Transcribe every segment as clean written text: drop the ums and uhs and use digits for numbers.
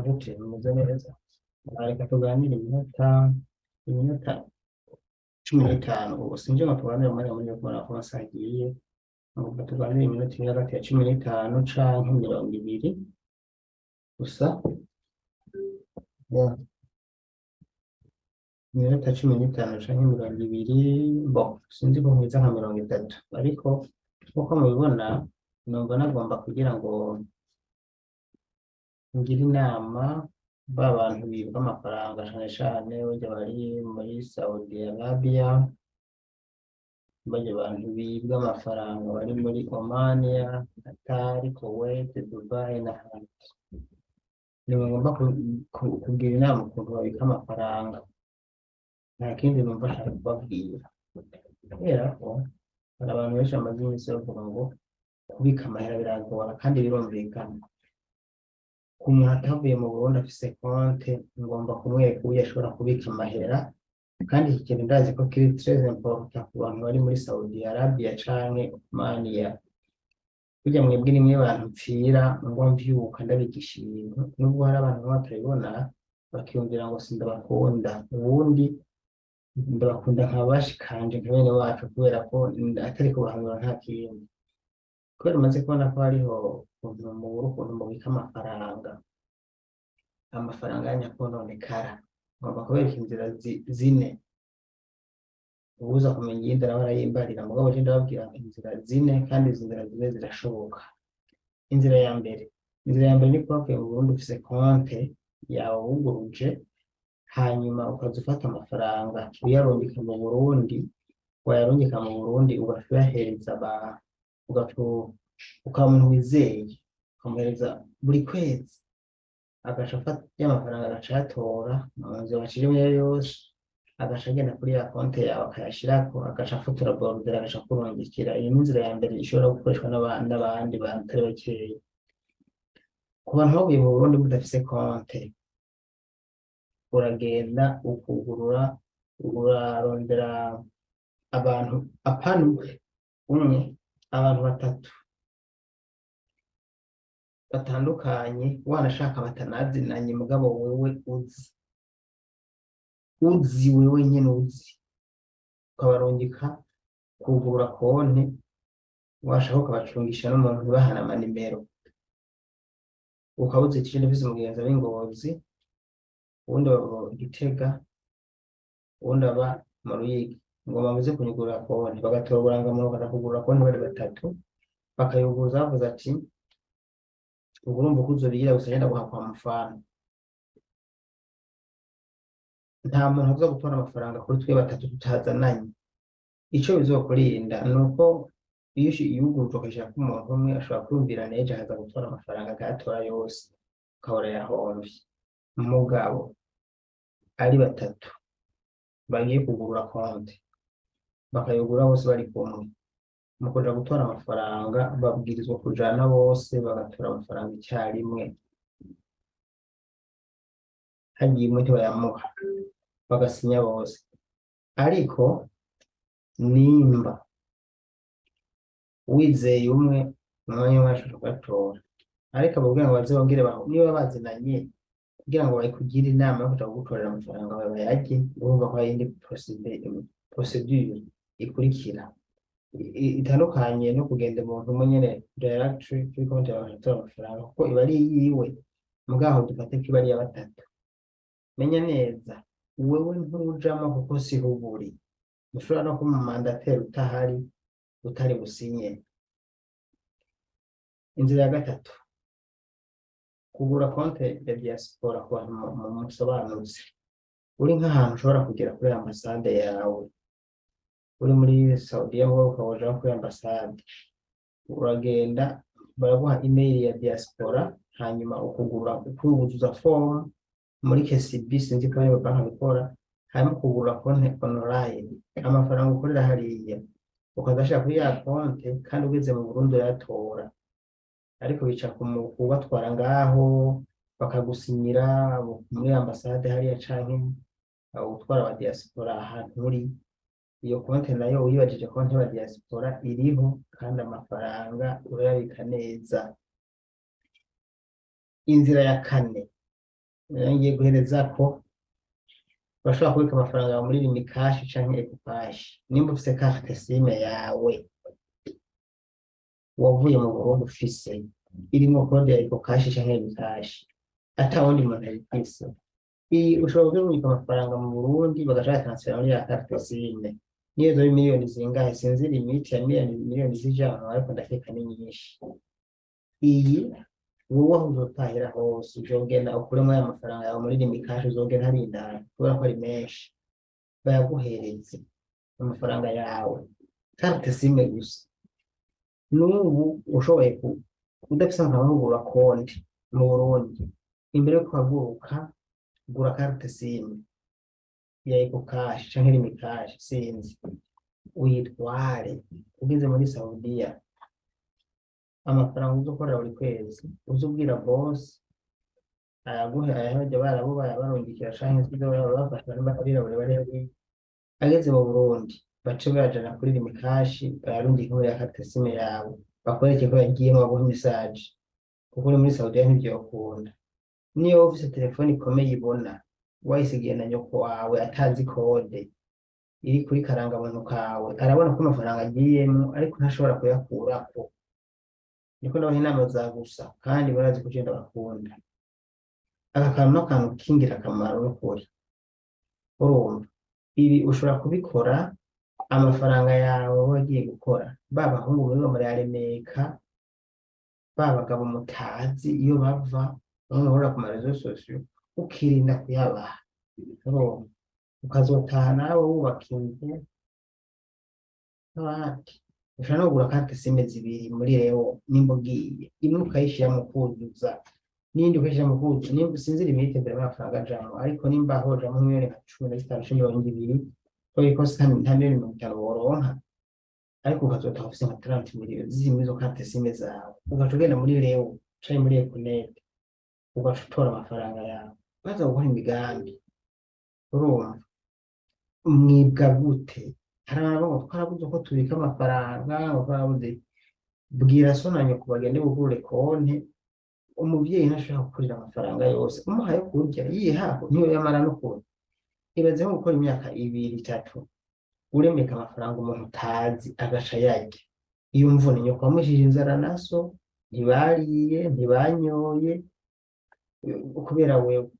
gute meze neza reka tuganire iminota 15 ubu sinje ngo tuganire umwanya munini kubona ko amasaha agiye ngo tuganire iminota iri hagati ya 15 canke 20 gusa ya iminota 15 canke 20 bo sinzi ko nkwiza nka 30 ariko nkuko mubibona numva nagomba kugira ngo ngire inama ba bantu bibwa amafaranga cane cane barya bari muri Saudi Arabia, barya abantu bibwa amafaranga bari muri Oman, Qatar, Kuwait, Dubai n'ahandi. Niwe ngomba kugira inama ukuntu babika amafaranga, nta kindi numva nshaka kubabwira kubera ko hari abantu benshi bamaze iminsi bavuga ngo kubika amahera biragora kandi birumvikana. Umuntu atavuye mu Burundi afise konte ngomba kumwereka uburyo ashobora kubika amahera, kandi iki kintu ndazi ko kiri très important ku bantu bari muri Saudi Arabia canke Oman. Burya mwebwe ni mwe bantu mpfira ngo mvyuka ndabigisha ibintu, nubwo hari abantu bamwe batabibona bakiyumvira ngo sindabakunda, ubundi ndabakunda nka bashikanje nka bene wacu kubera ko atari kubahanura nta kindi. Kubera umaze kubona ko hariho ukuntu mu ukuntu mubika amafaranga yanyakononekara, ngomba kubereka inzira zine ubuza kumenya iyindi nawe arayimbarira, mugabo je ndababwira inzira zine kandi izo nzira zine zirashoboka. Inzira ya mbere ni kuba wavuye mu Burundi ufise konte yawe wuguruje, hanyuma ukaza ufata amafaranga uyarungika mu Burundi, wayarungika mu Burundi ugahereza ukaba umuntu wizeye ukamuhereza buri kwezi, agaca afata y'amafaranga agaca ayatora mu nzu wacirimo yose, agaca agenda kuri ya konte yawe akayashirako, agaca afotora borudera agaca kurungikira. Iyo ni inzira ya mbere ishobora gukoreshwa n'abandi bantu atari bakeya. Ku bantu bavuye mu Burundi mudafise konte, uragenda ukugurura, urarondera abantu apana umwe, abantu batatu batandukanye, wanashaka batanazinanye mugabo wewe uzi wewe nyene uzi, ukabarungika kugurura konte, washaka ukabacungisha n'umuntu ntibahana amanimero, ukaba uzi ati je mfise umugenzi aba i Ngozi, uwundi aba Gitega, uwundi aba mu Ruyigi, ngo bamaze kunyugurura konte, bagatora uburangamuntu bakaja kugurura konte bari batatu, bakayuguruza bavuze ati ubu urumva uko uzorigira gusa ngenda guhakwa amafaranga. Nta muntu aza gutora amafaranga kuri twe batatu tutazananye. Ico bizokurinda nuko iyo uyuguruje ukashirako umuntu umwe ashobora kwiyumvira nejo akaza gutora amafaranga akayatora yose ukahora yahomvye. Mugabo ari batatu bagiye kugurura konte, bakayugurura bose bari kumwe, mu kuja gutora amafaranga babwirizwa kujana bose bagatora amafaranga icyarimwe, hagiye umwe ntibayamuha, bagasinya bose. Ariko nimba wizeye umwe umwanya umwe ashobora kugatora, ariko ababwira ngo baze bongere niba bazinanye kugira ngo bayikugire inama yo kuja kugutorera amafaranga bayarye, urumva ko hari indi procedure ikurikira itandukanye no kugenda umuntu umwe nyene direct kuri konti yawe agatora amafaranga, kuko iba ari yiwe. Mugaho dufate ko iba ari iya batatu, menya neza wewe ntujamo kuko siho uri, mushobora no kuba umumandateri utari businye. Inzira ya gatatu, kugura konte ya diaspora ku bantu musobanuzi. Uri nk'ahantu ushobora kugera kuri ambasade yawe, uri muri Saudiya ngo ukaja kuri ambasade, uragenda baraguha email ya diaspora, hanyuma ukuzuza form muri KCB, sinzi ko ariyo banki bikora, hanyuma kugura konte online, amafaranga ukorera hariya ukazashira kuri ya konte, kandi ugeze mu Burundi urayatora. Ariko bica kubatwara ngaho bakagusinyira muri ambasade hariya canke utwara wa diaspora ahantu uri. Iyo konte nayo uyibajije konte ya diaspora iriho kandi amafaranga urayabika neza. Inzira ya kane ngiye guhereza ko urashobora kubika amafaranga yawe muri Rimwe Cash canke Eco Cash. Nimba ufise carte SIM yawe wavuye mu Burundi ufise irimwo kode ya Eco Cash canke Rimwe Cash, ata wundi muntu ayifise, ushobora kubika amafaranga mu Burundi bagaca bayatransfera muri ya carte SIM. Niyo zoba miliyoni zingahe sinzi limite ya miliyoni z'ijana, ariko ndakeka ni nyinshi. Iyi wowe aho uzotahira hose uzogenda ukuremo aya mafaranga yawe muri Rimwe Cash, uzogenda hari indani kubera ko ari menshi, bayaguhereze amafaranga yawe carte SIM gusa. N'ubu ushoboye udafise amafaranga yo kugura konti mu Burundi, imbere yo kuhaguruka gura carte SIM ya Eco Cash canke Rimwe Cash sinzi, uyitware ugeze muri Saudiya. Amafaranga uzokorera buri kwezi uzubwira boss ayaguhe, ayahoje barabo barungikira canke ibyo bafasha n'abatabirabure bari ageze mu Burundi bace bajana kuri Rimwe Cash barungika muri ya carte SIM yawe, bakwereke ko yagiyemo baguha message, kuko uri muri Saudiya ntivyokunda. Niyo ufise telefone ikomeye ibona wayisigiye na nyoko wawe atazi kode iri kuri karangamuntu kawe, arabona ko amafaranga agiyemo ariko ntashobora kuyakurako. Niko ndabaha inama za gusa kandi barazi ko ugenda bakunda. Aka kantu n'akantu kingira akamaro n'ukuri. Urumva ibi ushobora kubikora amafaranga yawe wagiye gukora, babahungu muri muri Remeka, babagabo mutazi iyo bava bamwe bahora ku marezo sosiyo, ukirinda kuyabaha. Urumva ukazotaha nawe wubaka inzu n'abandi. Ushobora no kugura carte SIM zibiri muri reo, nimba ugiye imwe ukayishira mu kuzuza n'indi ukayishira mu kuzuza, nimba sinzi limite mbere y'amafaranga ajamwo, ariko nimba hojamwo miliyoni nka 15-20 ko nta miliyoni 50 woronka, ariko ukazotaha ufise nka 30 miliyoni zirimo izo carte SIM zawe, ugaca ugenda muri reo canke muri Econet ugaca utora amafaranga yawe baza gukora imigambi. Urumva mwibwa gute? Hari abantu ngo twarabuze ko tubika amafaranga, ngo twarabuze. Bwira so na nyoko bagende bugure konti. Umuvyeyi ntashobora gukurira amafaranga yose umuhaye kurya yihaho niyo yamara no kurya. Ibaze nko gukora imyaka 2-3 uremeka amafaranga umuntu utazi agaca yarya. Iyo mvune nyoko wamushije inzara naso ntibariye ntibanyoye kubera wewe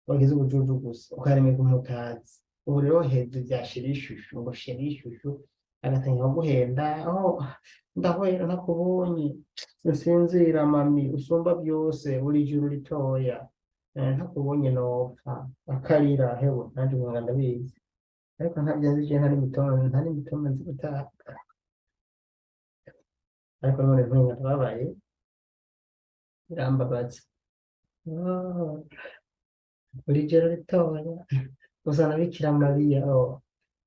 wagize ubujuju gusa ukaremeka umutazi. Ubu rero hejuru byashira ishusho ngo shira ishusho agatangira guhenda, aho ndahwera ntakubonye sinsinzira mami usumba byose buri juru ritoya, ntakubonye nopfa akarira hewe nanje ngo ndabizi, ariko ntabyanze je ntari mitoma nzi gutaha. Ariko none ntunga ndababaye birambabaza. Buri juru ritoya uzana Bikira Mariya,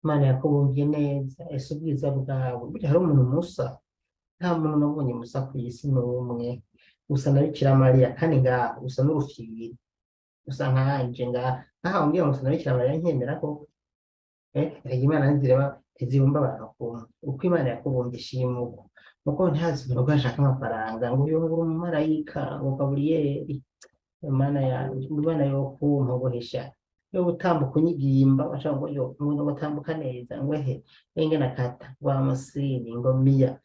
Imana yakubumvye neza, ese ubwiza bwawe burya hari umuntu musa? Nta muntu nabonye musa ku isi n'umwe. Usa na Bikira Mariya kandi ngaho usa n'urufiri, usa nkanje ngaho umbwira ngo usa na Bikira Mariya nkemera ko Imana nzireba ntizibumba abantu kumwe. Uko Imana yakubumvye shimuko nuko ntazi ngo ashaka amafaranga ngo uyobora umumarayika ngo Gaburiyeli. Imana yanje Imana yo kumpobohesha yo gutambuka unyigimba bashaka ngo yo ngo gutambuka neza ngo engena kata wa musini ngo miya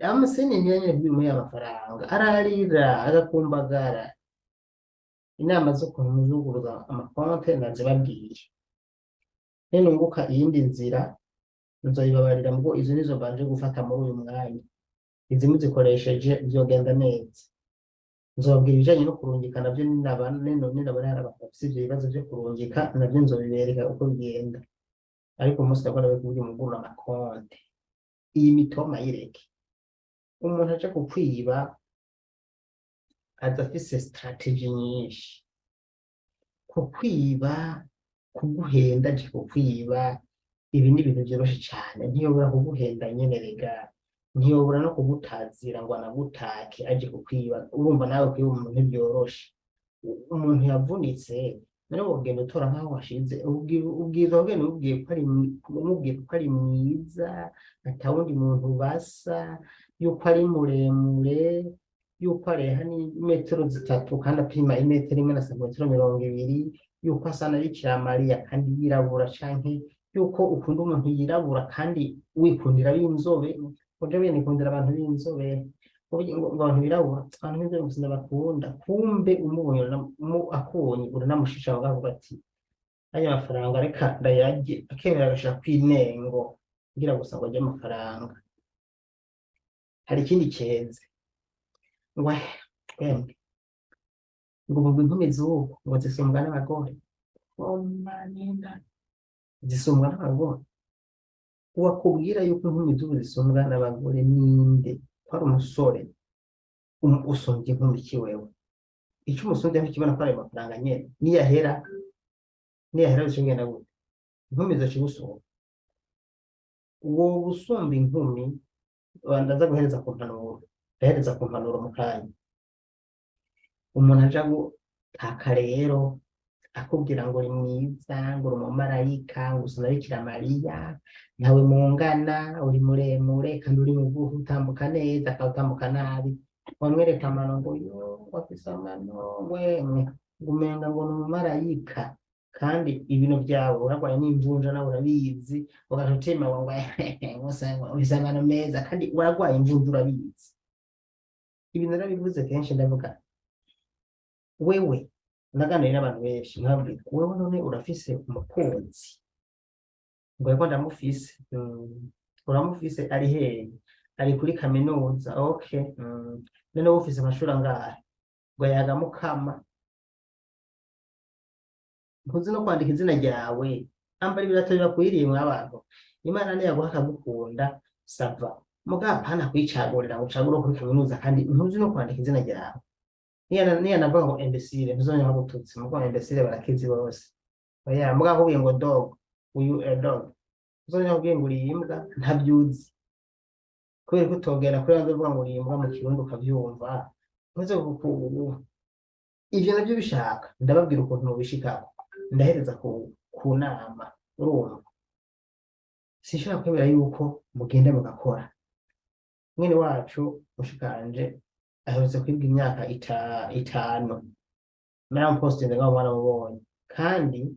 amusini nyene muri amafaranga ararira agakumbagara. Inama zo kumuzuguruza amakonte nazibabwiye, nenunguka iyindi nzira nzoyibabarira ngo izo nizo banje gufata muri uyu mwanya, izi muzikoresheje byogenda neza. Nzobabwira ibijanye no kurungika navyo ninabona hari abafise ivyo bibazo vyo kurungika navyo nzobibereka uko bigenda, ariko umunsi ndabona we kuburyo mugurura amakonte. Iyi mitoma yireke. Umuntu aje kukwiba aza afise strategy nyinshi. Kukwiba kuguhenda aje kukwiba ibi ni ibintu vyoroshe cane, ntiyobora kuguhenda nyene rega, ntiyobora no kugutazira ngo anagutake aje kukwiba. Urumva nawe kwiba umuntu ntibyoroshe. Umuntu yavunitse none wogenda utora nkaho washize, ubwiza ugenda ubwiye ko ari mwiza atawundi muntu basa, yuko ari muremure yuko areha ni metero zitatu kandi apima imetero imwe na santimetero 200, yuko asa na Bikira Mariya kandi yirabura, canke yuko ukunda umuntu yirabura kandi wikundira b'inzobe. Uje nikundira abantu b'inzobe, ngo abantu birabura, abantu b'inzobe gusa ndabakunda. Kumbe umubonye akubonye uranamushisha ukavuga ati aya mafaranga reka ndayarye, akemera agashira kw'inengo kugira gusa ngo ajye amafaranga. Hari ikindi kenze ngo twemwe ngo mu inkumi z'ubu ngo zisumbwa n'abagore. Omanina zisumbwa n'abagore? Uwakubwira yuko inkumi z'ubu zisumbwa n'abagore ninde? Ko ari umusore usumbye inkumi ki wewe? Icyo umusumbye ntikibona ko ari ayo mafaranga nyene, niyahera bishobora gute? Inkumi zocigusumba. Uwo gusumba inkumi ndaza guhereza ku mpanuro, ndahereza ku mpanuro mu kanya. Umuntu aja gutaka rero akubwira ngo uri mwiza, ngo uri umumarayika, ngo usa na Bikira Mariya, ntawe mungana, uri muremure kandi uri mugufi, utambuka neza akawutambuka nabi, wamwereka amano ngo yo wafise amano wemwe, umenga ngo ni umumarayika, kandi ibintu byawe uragwaye n'imvunja nawe urabizi, ugaca utima ngo ufise amano meza kandi uragwaye imvunja urabizi. Ibintu narabivuze kenshi, ndavuga wewe naganiriye n'abantu benshi nkabwira wewe none urafise umukunzi? Ngo yego ndamufise. Uramufise ari hehe? Ari kuri kaminuza. Okay. None wowe ufise amashuri angahe? Ngo yaga Mukama. Ntuzi no kwandika izina ryawe, ambara ibirato bibakwiriye mw'abantu. Imana niyo yaguha akagukunda sava, mugabo hana kwicagurira ngo ucagure kuri kaminuza kandi ntuzi no kwandika izina ryawe. Niya navuga ngo imbesire, ntuzongera gututsi, mugo imbesire barakizi bose. Oya mugabo ubwiye ngo dog, uyu a dog, ntuzongera kubwiye ngo uri imbwa, ntabyuzi. Kubera ko utogera kuri ando uvuga ngo uri imbwa mu kirundi ukabyumva. Ntuze ivyo navyo bishaka, ndababwira ukuntu mubishikako, ndahereza ku nama. Urumva sinshobora kwemera yuko mugenda mugakora. Mwene wacu mushikanje aherutse kwibwa imyaka 5 narampostinze ngaho mwarabonye, kandi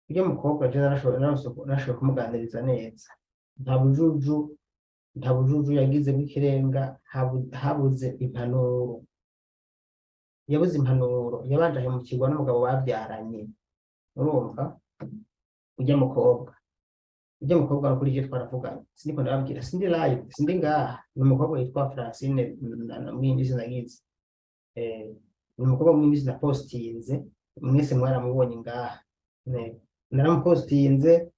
ibyo mukobwa je narashoboye kumuganiriza neza. Nta bujuju yagize bw'ikirenga, habuze impanuro. Yabuze impanuro, yabanje ahemukirwa n'umugabo babyaranye. Urumva ujya mukobwa no kuri je twaravuganye, siniko ndababwira, sindi live, sindi ngaha. Ni umukobwa yitwa Francine mwindisi nagize, ni umukobwa mwindisi na postinze, mwese mwaramubonye ngaha. Naramupostinze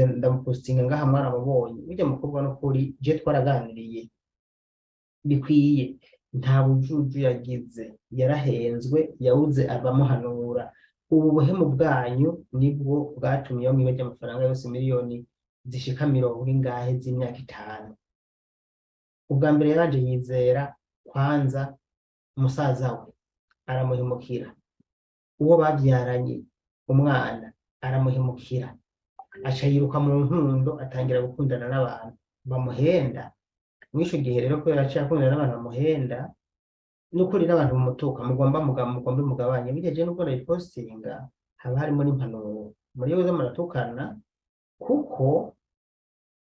ndamupostinga ngaha mwaramubonye. Ujya mukobwa no kuri je twaraganiriye bikwiye, nta bujuju yagize, yarahenzwe, yabuze abamuhanura. Ubu buhemu bwanyu nibwo bwatumye mwiba ry'amafaranga yose miliyoni zishika 90 z'imyaka 5. Ubwa mbere yaranje yizera kwanza umusaza we, aramuhemukira. Uwo babyaranye umwana aramuhemukira, aca yiruka mu nkundo, atangira gukundana n'abantu bamuhenda. Mwisho gihe rero ko yaciye akundana n'abantu bamuhenda, n'ukuri n'abantu bumutuka, mugombe mugabanye. Bigeje nubwo postinga haba harimo n'impanuro. Muri yo muratukana kuko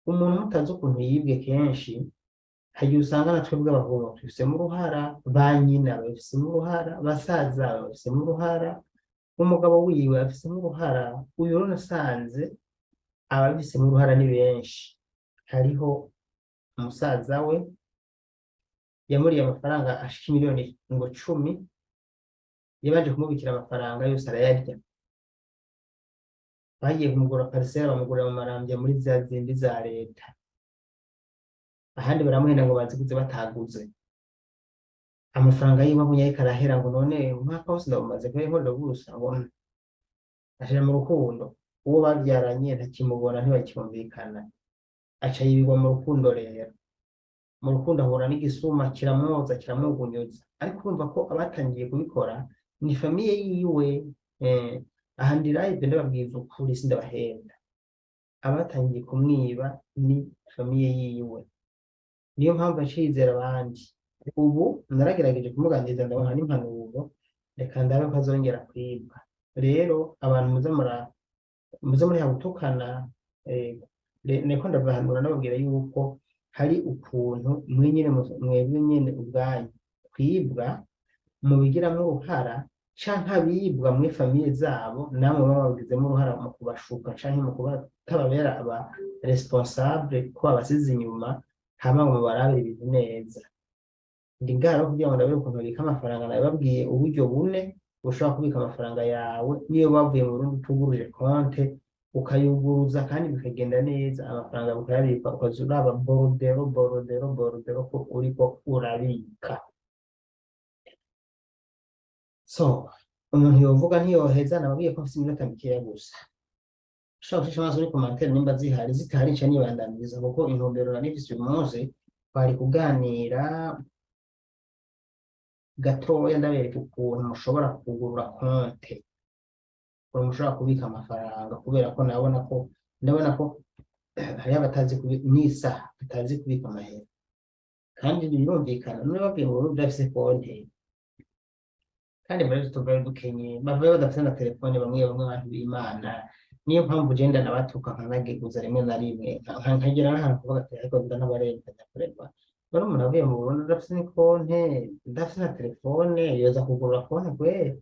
umuntu mutazi ukuntu yibwe kenshi, hagiye usanga natwe bw'abahungu tubifisemo uruhara, ba nyina babifisemo uruhara, basaza babifisemo uruhara, umugabo wiwe afisemo uruhara. Uyu rero nasanze ababifisemo uruhara ni benshi. Hariho umusaza we yamuriye amafaranga ashika miliyoni ngo 10, yabanje kumubikira amafaranga yose arayarya. Bagiye kumugura parcelle, bamugura mu Marambya muri za zindi za leta. Ahandi baramuhenda ngo baziguze bataguze. Amafaranga yiwe abunye ariko arahera, ngo none umwaka wose ndabumaze kuri nkorero gusa, ngo ashira mu rukundo. Uwo babyaranye ntakimubona, ntibacyumvikana, aca yibigwa mu rukundo. Rero mu rukundo ahura n'igisuma, kiramwoza kiramugunyuza. Ariko urumva ko abatangiye kubikora ni famiye yiwe. Ahandi live ndababwiza ukuri, sindabahenda. Abatangiye kumwiba ni famiye yiwe. niyo mpamvu acizera abandi. Ubu naragerageje kumuganiriza ndabaha n'impanuro, reka ndabe ko azongera kwibwa. Rero abantu muze muri gutukana, niko ndabahanura nababwira yuko hari ukuntu mwebwe nyene ubwanyu kwibwa mubigiramo uruhara, canke abibwa muri famiye zabo namwe baba babigizemo uruhara mu kubashuka canke mu kubatababera aba responsable ko babasize inyuma, hama ngo mubarabire ibintu neza. Ndi ngaho kugira ngo ndabere ukuntu babika amafaranga, nababwiye uburyo bune ushobora kubika amafaranga yawe niyo bavuye mu Burundi utuguruje konte ukayuguruza kandi bikagenda neza, amafaranga ukayabika ukaza uraba borodero ko uriko urabika. So umuntu yovuga ntiyoheza, nababwiye ko mfite iminota mikeya gusa. Ushobora gucisha amaso muri komantere nimba zihari, zitahari nca nibandamiriza, kuko intumbero nari mfise uyu munsi twari kuganira gatoya ndabereka ukuntu mushobora kugurura konte, ukuntu mushobora kubika amafaranga, kubera ko ndabona ko hariho abatazi n'isaha batazi kubika amahera, kandi birumvikana none babwiye ngo udafise konte, kandi muri tuvayo dukenye bavayo badafite na telefone, bamwe abantu b'Imana. Niyo mpamvu ugenda nabatuka nkanageguza rimwe na rimwe nkagera n'ahantu kuvuga ati ariko biga n'abarenganya kureba none umuntu avuye mu Burundi udafite ni konte, udafite na telefone, yoza kugurura konte kweri?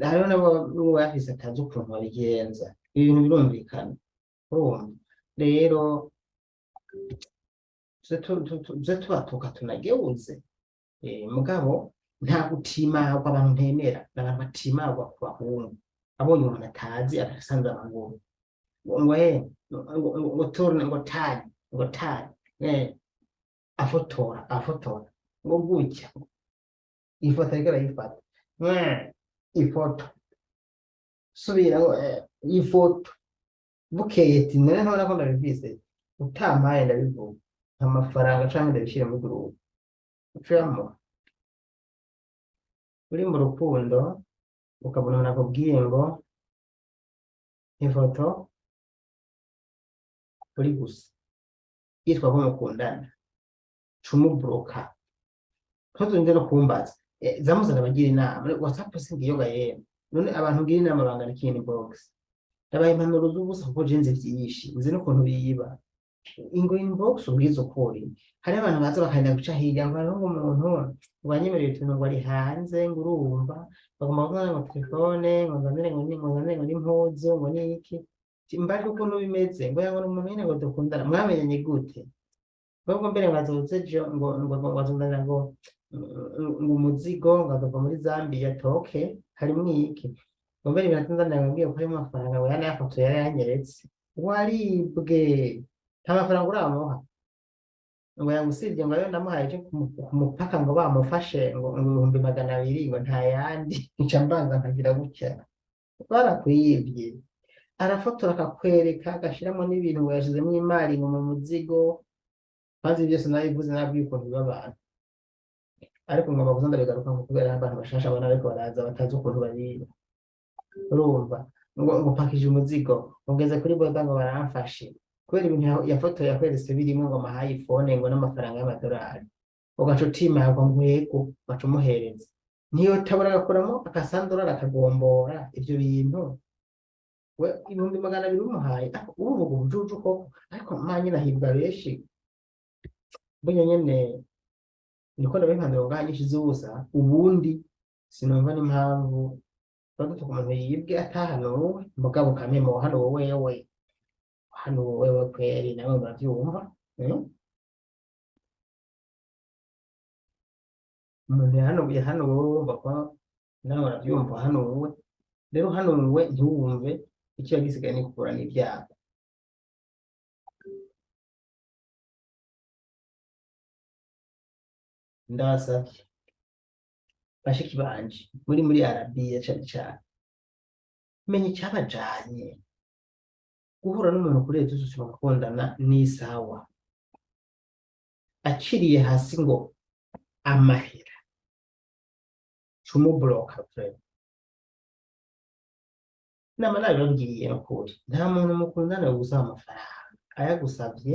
Hariho nabo bafise atazi ukuntu babigenza. Ibintu birumvikana, urumva? Rero tuze tubatuka tunageuze, mugabo nta gutimagwa. Abantu ntemera n'abantu batimagwa ku bahungu. Abonye umuntu atazi agasanze amaguru ngo turne ngo tari afotora ngo gutya ifoto ariko arayifata ifoto subira ngo ifoto bukeye ati none ntubona ko ndabivise utampaye ndabivuga amafaranga canke ndabishire muri gurupe ucamo uri mu rukundo ukabona umuntu akubwiye ngo ifoto uri gusa yitwa ko mukundana cumubroka ntuzongere no kumbaza zamuzana abagira inama WhatsApp singiyo gayene. None abantu ngira inama bangana iki inbox? Ndabaye impanuro z'ubusa kuko jenze vyinshi nzi n'ukuntu biyiba ingo inbox ubwizo kuri. Hari abantu baza bakanda guca hirya ngo ari umuntu wanyemereye utuntu ngo ari hanze ngo urumva bagomba kuvuga ngo telefone ngo nzanire ngo n'impuzu ngo n'iki mbari ukuntu bimeze ngo yango umuntu nyine ngo dukundana mwamenyanye gute? Ubwo mbere ngazoze ngo azundana ngo umuzigo ngo azova muri Zambia toke harimo iki ngo mbere biratunzana ngabwiye ko ari amafaranga ngo yana yafoto yari yanyeretse waribwe nta mafaranga uramuha ngo yangusibye ngo ayo ndamuhaye cyo kumupaka ngo bamufashe ngo 200 ngo nta yandi nca mbanza nkagira gutya barakwibye. Arafotora akakwereka agashiramo n'ibintu ngo yashizemo imari ngo mu muzigo, kandi byose nabivuze nabwiye ukuntu b'abantu. Ariko ngomba kuzanda bigaruka ngo kubera abantu bashasha abana ariko baraza batazi ukuntu bariba, urumva ngo pakije umuzigo ugeze kuri boda ngo baramfashe kubera ibintu yafotoye yakweretse birimo ngo amahaye iPhone ngo n'amafaranga y'amadolari, ugacutima ngo ngwego bacumuhereza niyo tabura gakoramo akasandolari akagombora ivyo bintu we 200 umuhaye uvuga ubujuju koko. Ariko manye nahibwa beshi bunye nyene niko ndabimpanira ngo nyinshi zubusa, ubundi sinumva n'impamvu baduta ku muntu yibwe atahanuwe mugabo kamemo hano wowe kweri nawe bavyumva umuntu hano wowe bakwa nawe baravyumva hano wowe. Rero hano wowe ntiwumve icyo yagisigaye ni kugura n'ibyago. Ndabasavye bashiki banje muri Arabiya cyane menye cyabajanye guhura n'umuntu kuri ejo zose bakundana n'isawa aciriye hasi ngo amahera cumubloka frere nama nabibabwiye n'ukuri nta muntu mukundana gusaba amafaranga ayagusavye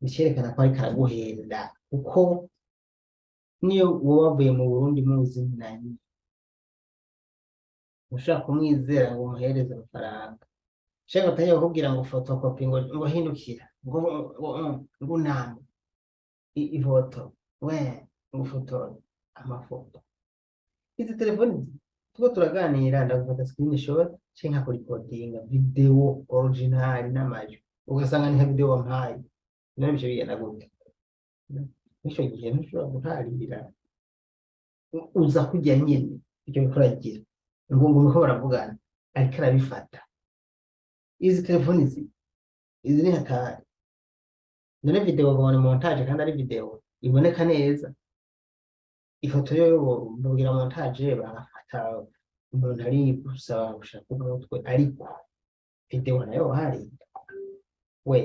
bicerekana ko ari karaguhenda kuko niyo wowe wavuye mu Burundi muzi nanyi ushaka kumwizera ngo umuhereze amafaranga shaka utajya kukubwira ngo fotokopi ngo hindukira ngo namba ifoto we ngo fotora amafoto izi telefoni tuko turaganira ndagufata screenshot canke nkakurikodinga video original n'amajwi ugasanga ni nka video wampaye none bice bigenda gute nico gihe ntushobora guharira uza kujya nyine icyo bikoragira ngo muko baravugana ariko arabifata izi telefoni izi ni hatari none video ngo ni montage kandi ari video iboneka neza ifoto yo bugira montage bagafata umuntu ari gusaba gushaka umutwe ariko video nayo hari we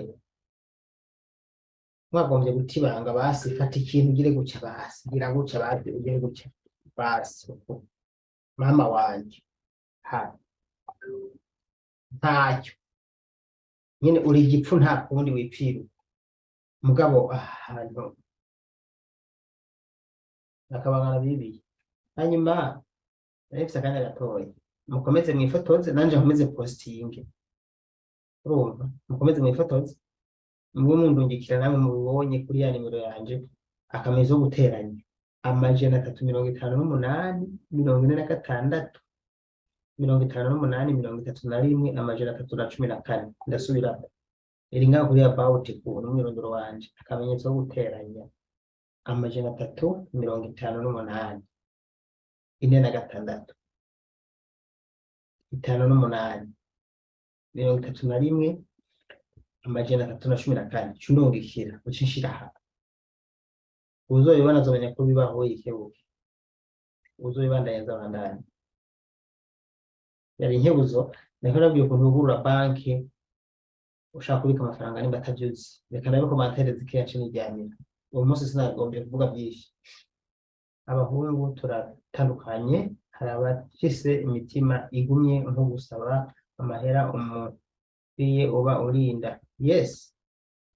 mwagombye gutibanga basi fata ikintu ugire guca basi gira guca basi ugire guca basi mama wanje ha ntacyo nyine uri igipfu nta kundi wipfira mugabo ahantu akabangana bibi hanyuma narifise akanya gatoya mukomeze mwifotoze nanje nkomeze postinge urumva mukomeze mwifotoze mwe mundungikira namwe mubonye kuri ya nimero yanje akamezo guteranya amajana 358 46 58 31 amajana 314 ndasubira iri ngaho kuri about ku n'umwirondoro wanje akamenyetso go guteranya amajana 358 46 58 31 amajana 314 cunungikira ucinshira aha uzoyibona azomenya ko bibaho yikebuke uzoyibandanya zabandanya yari inkebuzo nako nabwiye ukuntu ugurura banki ushaka kubika amafaranga nimba atavyuzi reka nabe ko mantereze kenshi nijyanira uwo munsi sinagombye kuvuga byinshi abahungu turatandukanye hari abafise imitima igumye nko gusaba amahera umuriye uba urinda yes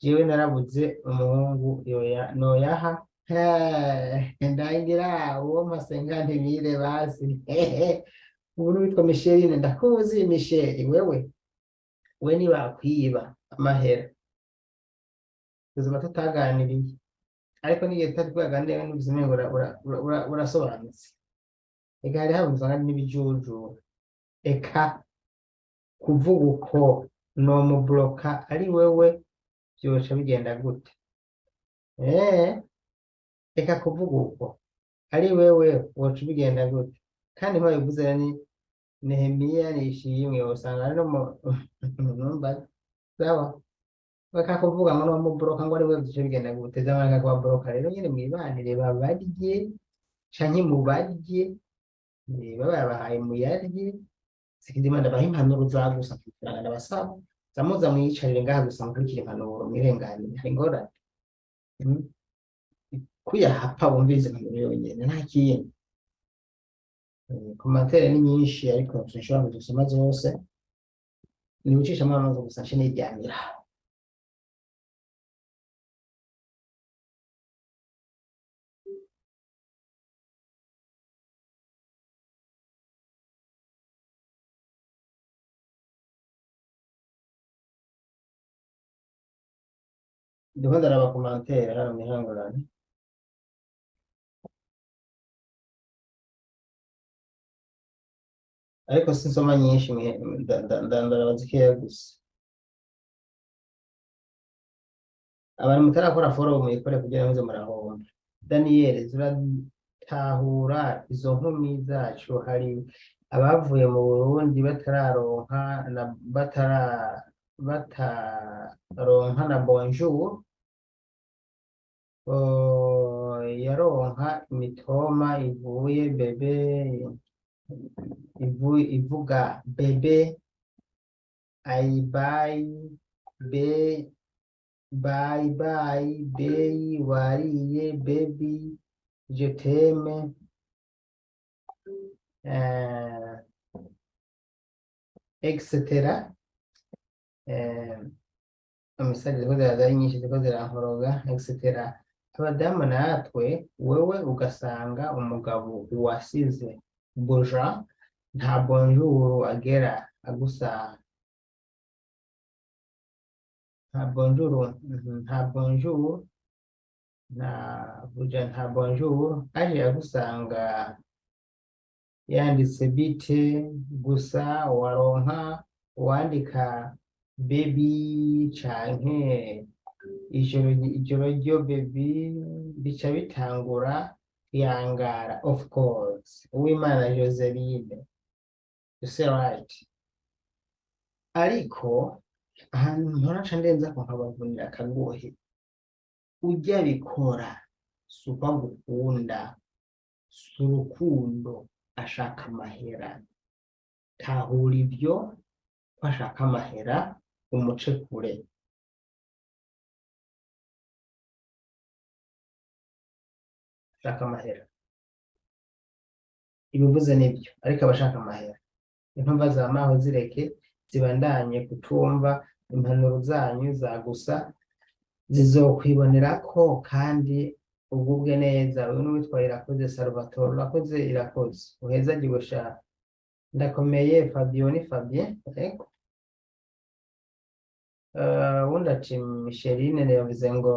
jewe narabuze umuhungu noyaha ndagira uwo masengante mire basi ubu witwa Micheline ndakuzi Michelle we ni bakwiba amahera tuzaba tutaganiriye ariko nigihe tutwaganiriye n'ubuzima ngo urasobanutse ega hari habuze ngani n'ibijuju eka kuvuga uko no mu bloka ari wewe byoca bigenda gute eka kuvuga uko ari wewe woca bigenda gute kandi babivuze ni Nehemiya nishimwe usanga ari no numba sawa bakakuvuga ngo no mu bloka ngo ari wewe byoca bigenda gute zamanga kwa bloka rero nyine mwibanire babarye canke mubarye babaye muyarye sikindima ndabaha impanuro zagusa kugira ndabasaba zamuza mwiyicarire ngaha gusa mukurikira impanuro mwirenganire hari ngorane kuyahapa bumvise impanuro yonyene nta kindi komantere ni nyinshi ariko sinshobora kuzisoma zose ni ucisha amazi gusa nshine iryamira ndiko ndaraba komantere hano mwihangurane ariko sinsoma nyinshi ndaraba zikeya gusa abantu mutarakora follow muyikore kugira ngo murahomba Daniel zuratahura izo nkumi zacu hari abavuye mu Burundi batararonka na bataronka na bonjour yaronka imitoma ivuye bebe ivuga bebe ayibayi be bye bye bay wariye baby je t'aime etc umusari ziko zirazari nyinshi ziko zirankoroga etc abadamu natwe wewe ugasanga umugabo wasize buja nta bonjour agera agusanga nta bonjour nta bonjour nta buja nta bonjour aje agusanga yanditse bite gusa waronka wandika baby canke ijoro ryo baby bica bitangura yangara of course Uwimana Joseline you say right ariko ahantu mpora nca ndenza ko nkabavunira akagohe ujya bikora si uko agukunda si urukundo ashaka amahera tahura ibyo ko ashaka amahera umuce kure ashaka amahera ibivuze nibyo ariko abashaka amahera intumva zamaho zireke zibandanye kutumva impanuro zanyu zagusa zizokwibonera ko kandi ugubwe neza uyu n'uwitwa Irakoze Salvatore urakoze Irakoze uhezagiwe sha ndakomeye Fabien ni Fabien ego wundi ati Micheline yavuze ngo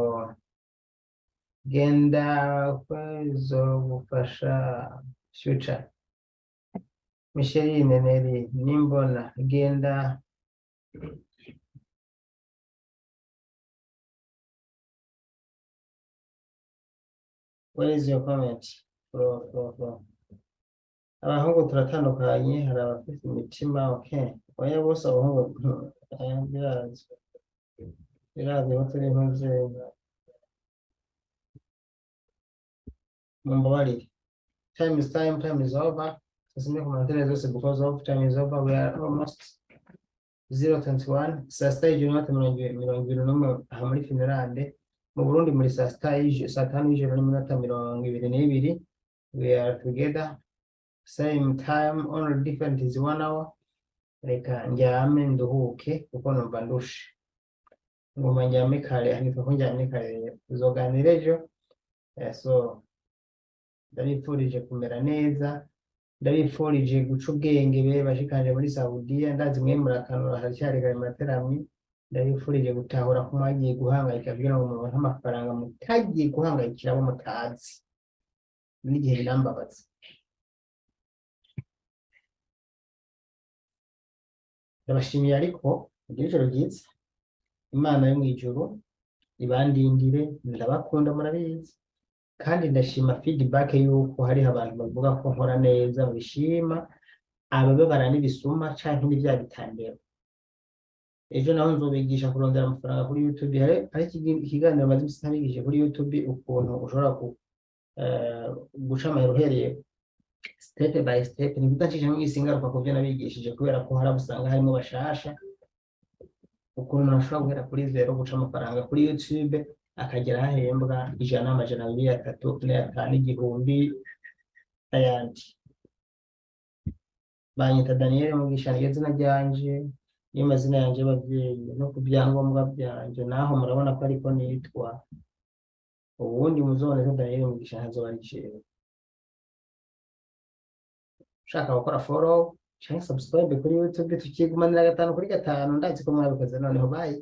genda kwezogufasha future Micheline Neri nimbona genda what is your comment bro abahungu turatandukanye hari abafite imitima okay oya bose abahungu birazi ko turi impuze mumbabarire time is over tusimye kumantere zose because of time is over we are almost 0:21 saa sita y'ijoro mirongo ibiri n'umwe aha muri Finlande mu Burundi muri saa tanu y'ijoro n'iminota mirongo ibiri n'ibiri we are together same time only different is 1 hour reka njyame nduhuke kuko numva ndushe ngoma njyame kare ariko ko njyame kare tuzoganira ejo so ndabifurije kumera neza ndabifurije guca ubwenge be bashikanje muri Saudiya ndazi mwe murakanura haracyari kare murateramye ndabifurije gutahura ko mwagiye guhangayika kugira ngo mubone amafaranga mutagiye guhangayikira abo mutazi n'igihe birambabaza ndabashimiye ariko kugira ijoro ryiza Imana yo mu ijuru ibandindire ndabakunda murabizi kandi ndashima feedback yuko hari abantu bavuga ko nkora neza babishima abababara n'ibisuma canke n'ibya bitandero ejo naho nzobigisha kurondera amafaranga kuri YouTube hari ikiganiro maze ntabigishe kuri YouTube ukuntu ushobora guca amahera uhereye step by step ni gutancisha nk'isingaruka ku byo nabigishije kubera ko hari abusanga harimo bashasha ukuntu umuntu ashobora guhera kuri zero guca amafaranga kuri YouTube akagera ahembwa 100 amajana 200 300 igihumbi ayandi banyita Daniel Mugisha nigeze izina ryanje niyo mazina yanje y'abavyeyi no ku byangombwa byanje naho murabona ko ariko nitwa ubundi muzone ko Daniel Mugisha ntazoba ari jewe ushaka gukora follow cyangwa subscribe kuri YouTube tukigumanira 5 kuri 5 ndazi ko mwabikoze noneho bye